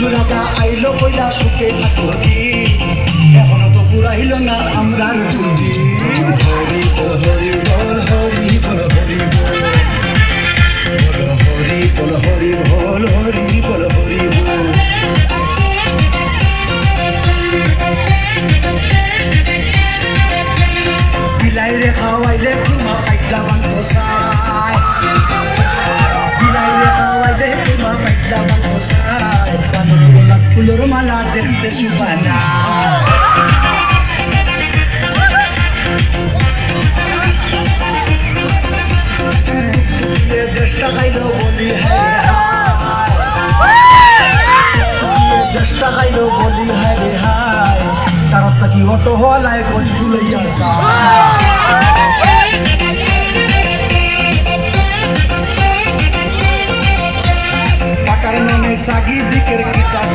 বন্ধু রাজা আইলো কইলা সুখে থাকি এখনো তো ফুরাইল না আমরার জুটি হরি বল হরি বল হরি বল হরি বল হরি বল হরি বল হরি বল হরি বল বিলাই রে খাওয়াইলে খুরমা ফাইটলা বান্ধ সাই বিলাই রে খাওয়াইলে খুরমা ফাইটলা বান্ধ সাই বানর গোলাপ ফুলের মালা দেখতে সুবানা দেশটা খাইলো বলি দেশটা খাইলো বলি হায় রে হায় তার কি অটো হলায় গজ ফুলাইয়া পাটার নামে সাগি বিকের কিতাব